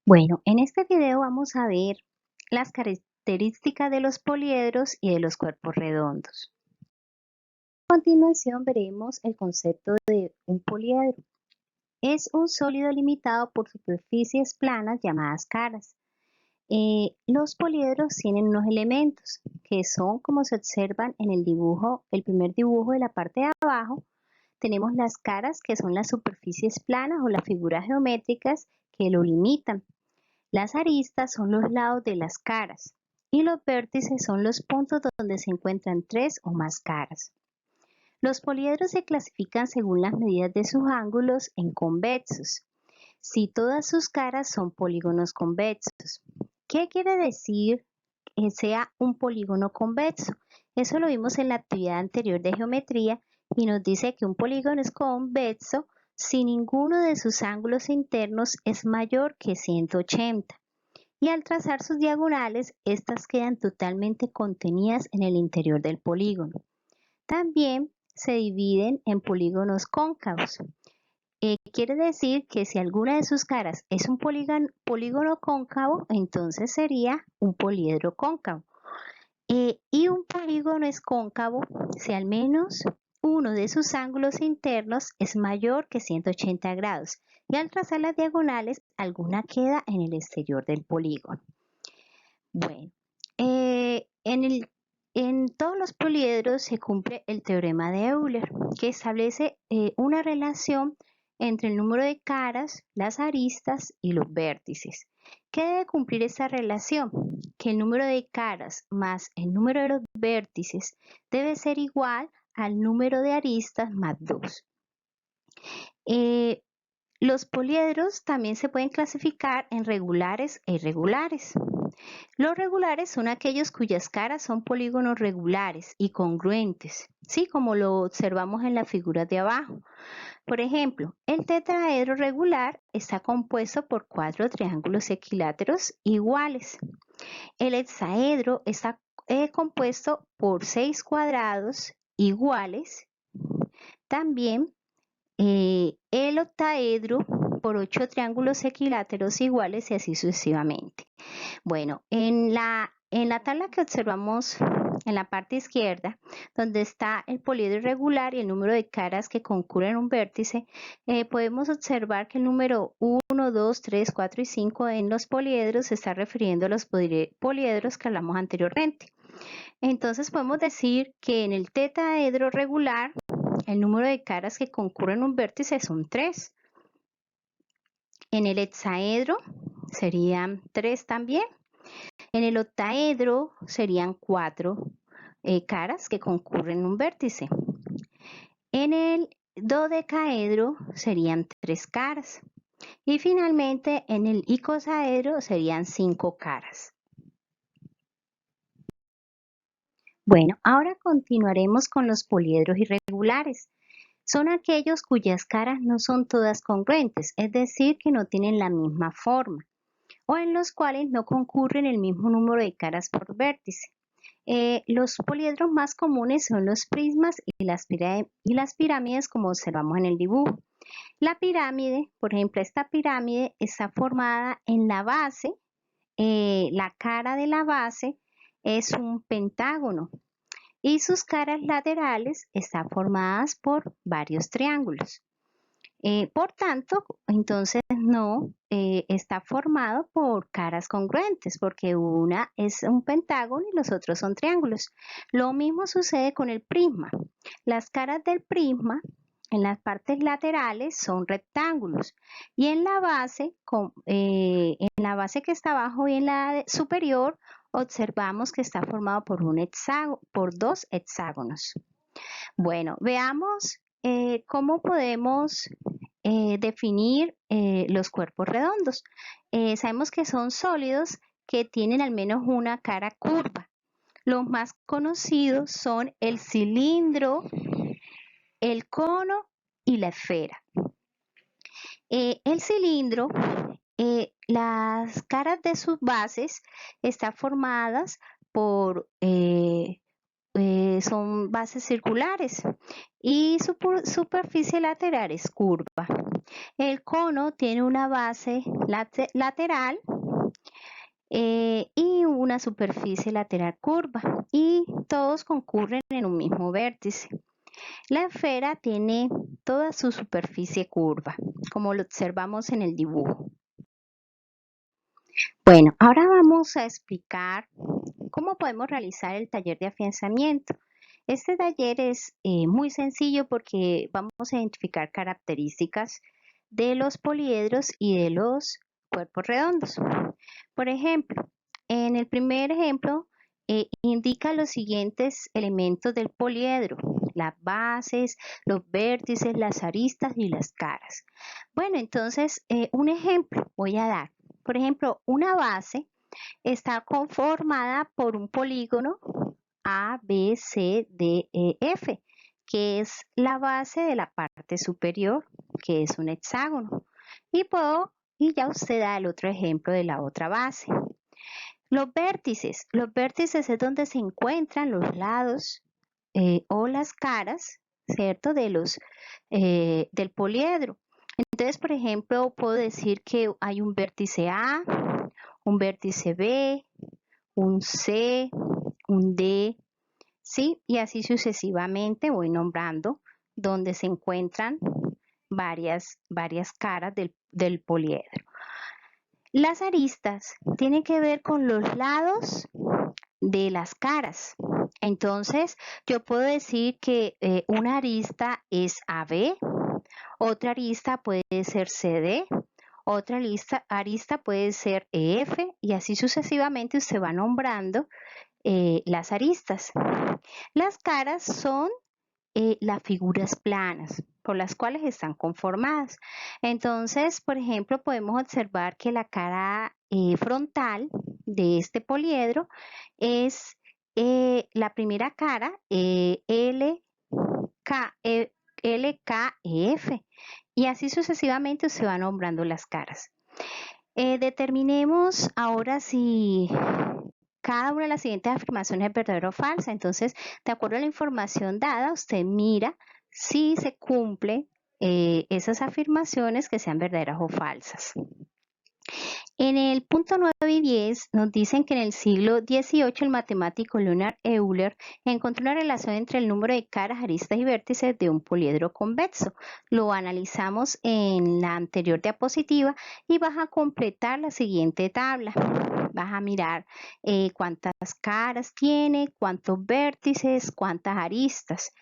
Bueno, en este video vamos a ver las características de los poliedros y de los cuerpos redondos. A continuación veremos el concepto de un poliedro. Es un sólido limitado por superficies planas llamadas caras. Los poliedros tienen unos elementos que son como se observan en el dibujo, el primer dibujo de la parte de abajo. Tenemos las caras que son las superficies planas o las figuras geométricas que lo limitan. Las aristas son los lados de las caras y los vértices son los puntos donde se encuentran tres o más caras. Los poliedros se clasifican según las medidas de sus ángulos en convexos, si todas sus caras son polígonos convexos. ¿Qué quiere decir que sea un polígono convexo? Eso lo vimos en la actividad anterior de geometría y nos dice que un polígono es convexo si ninguno de sus ángulos internos es mayor que 180. Y al trazar sus diagonales, estas quedan totalmente contenidas en el interior del polígono. También se dividen en polígonos cóncavos. Quiere decir que si alguna de sus caras es un polígono cóncavo, entonces sería un poliedro cóncavo. Y un polígono es cóncavo si al menos uno de sus ángulos internos es mayor que 180 grados y al trazar las diagonales alguna queda en el exterior del polígono. Bueno, en todos los poliedros se cumple el teorema de Euler, que establece una relación entre el número de caras, las aristas y los vértices. ¿Qué debe cumplir esta relación? Que el número de caras más el número de los vértices debe ser igual al número de aristas más 2. Los poliedros también se pueden clasificar en regulares e irregulares. Los regulares son aquellos cuyas caras son polígonos regulares y congruentes, ¿sí? Como lo observamos en la figura de abajo. Por ejemplo, el tetraedro regular está compuesto por 4 triángulos equiláteros iguales. El hexaedro está compuesto por 6 cuadrados iguales. También el octaedro por 8 triángulos equiláteros iguales y así sucesivamente. Bueno, en la tabla que observamos en la parte izquierda, donde está el poliedro irregular y el número de caras que concurren un vértice, podemos observar que el número 1, 2, 3, 4 y 5 en los poliedros se está refiriendo a los poliedros que hablamos anteriormente. Entonces podemos decir que en el tetraedro regular, el número de caras que concurren un vértice son 3. En el hexaedro serían 3 también. En el octaedro serían 4 caras que concurren un vértice. En el dodecaedro serían 3 caras. Y finalmente en el icosaedro serían 5 caras. Bueno, ahora continuaremos con los poliedros irregulares. Son aquellos cuyas caras no son todas congruentes, es decir, que no tienen la misma forma, o en los cuales no concurren el mismo número de caras por vértice. Los poliedros más comunes son los prismas y las pirámides, como observamos en el dibujo. La pirámide, por ejemplo, esta pirámide está formada en la base, la cara de la base es un pentágono y sus caras laterales están formadas por varios triángulos. Por tanto, entonces no está formado por caras congruentes, porque una es un pentágono y los otros son triángulos. Lo mismo sucede con el prisma. Las caras del prisma en las partes laterales son rectángulos y en la base que está abajo y en la superior observamos que está formado por por 2 hexágonos. Bueno, veamos cómo podemos definir los cuerpos redondos. Sabemos que son sólidos que tienen al menos una cara curva. Los más conocidos son el cilindro, el cono y la esfera. El cilindro, las caras de sus bases están formadas por son bases circulares y su superficie lateral es curva. El cono tiene una base lateral y una superficie lateral curva y todos concurren en un mismo vértice. La esfera tiene toda su superficie curva, como lo observamos en el dibujo. Bueno, ahora vamos a explicar cómo podemos realizar el taller de afianzamiento. Este taller es muy sencillo porque vamos a identificar características de los poliedros y de los cuerpos redondos. Por ejemplo, en el primer ejemplo indica los siguientes elementos del poliedro: las bases, los vértices, las aristas y las caras. Bueno, entonces un ejemplo voy a dar. Por ejemplo, una base está conformada por un polígono A, B, C, D, E, F, que es la base de la parte superior, que es un hexágono. Y ya usted da el otro ejemplo de la otra base. Los vértices es donde se encuentran los lados o las caras, ¿cierto? Del poliedro. Entonces, por ejemplo, puedo decir que hay un vértice A, un vértice B, un C, un D, ¿sí? Y así sucesivamente voy nombrando donde se encuentran varias caras del poliedro. Las aristas tienen que ver con los lados de las caras. Entonces, yo puedo decir que una arista es AB, otra arista puede ser CD, otra arista puede ser EF y así sucesivamente usted va nombrando las aristas. Las caras son las figuras planas por las cuales están conformadas. Entonces, por ejemplo, podemos observar que la cara frontal de este poliedro es la primera cara LKEF y así sucesivamente se van nombrando las caras. Determinemos ahora si cada una de las siguientes afirmaciones es verdadera o falsa. Entonces, de acuerdo a la información dada, usted mira si se cumplen esas afirmaciones, que sean verdaderas o falsas. En el punto 9 y 10 nos dicen que en el siglo XVIII el matemático Leonhard Euler encontró una relación entre el número de caras, aristas y vértices de un poliedro convexo. Lo analizamos en la anterior diapositiva y vas a completar la siguiente tabla. Vas a mirar cuántas caras tiene, cuántos vértices, cuántas aristas.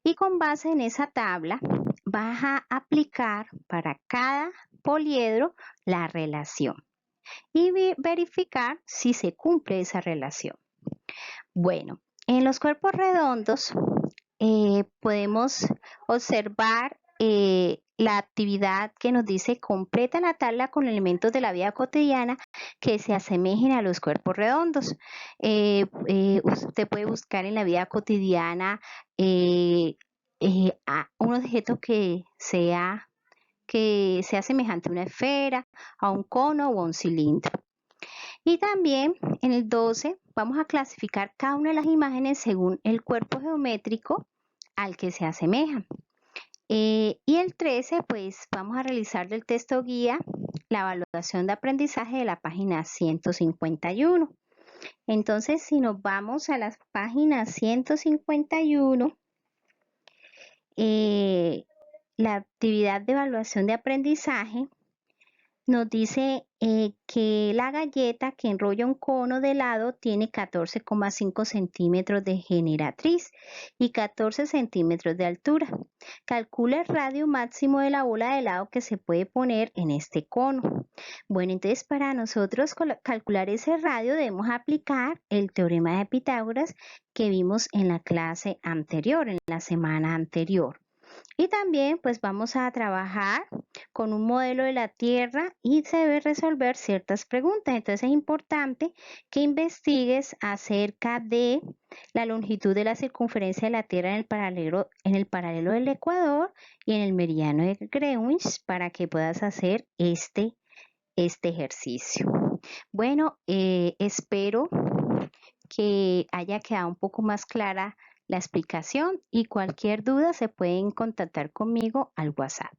Y con base en esa tabla vas a aplicar para cada poliedro la relación y verificar si se cumple esa relación. Bueno, en los cuerpos redondos podemos observar la actividad que nos dice: completa la tabla con elementos de la vida cotidiana que se asemejen a los cuerpos redondos. Usted puede buscar en la vida cotidiana un objeto que sea semejante a una esfera, a un cono o a un cilindro. Y también en el 12 vamos a clasificar cada una de las imágenes según el cuerpo geométrico al que se asemejan. Y el 13 pues vamos a realizar del texto guía la evaluación de aprendizaje de la página 151. Entonces, si nos vamos a la página 151, la actividad de evaluación de aprendizaje nos dice que la galleta que enrolla un cono de helado tiene 14,5 centímetros de generatriz y 14 centímetros de altura. Calcula el radio máximo de la bola de helado que se puede poner en este cono. Bueno, entonces para nosotros calcular ese radio debemos aplicar el teorema de Pitágoras que vimos en la clase anterior, en la semana anterior. Y también pues vamos a trabajar con un modelo de la Tierra y se debe resolver ciertas preguntas. Entonces es importante que investigues acerca de la longitud de la circunferencia de la Tierra en el paralelo del Ecuador y en el meridiano de Greenwich para que puedas hacer este ejercicio. Bueno, espero que haya quedado un poco más clara la explicación y cualquier duda se pueden contactar conmigo al WhatsApp.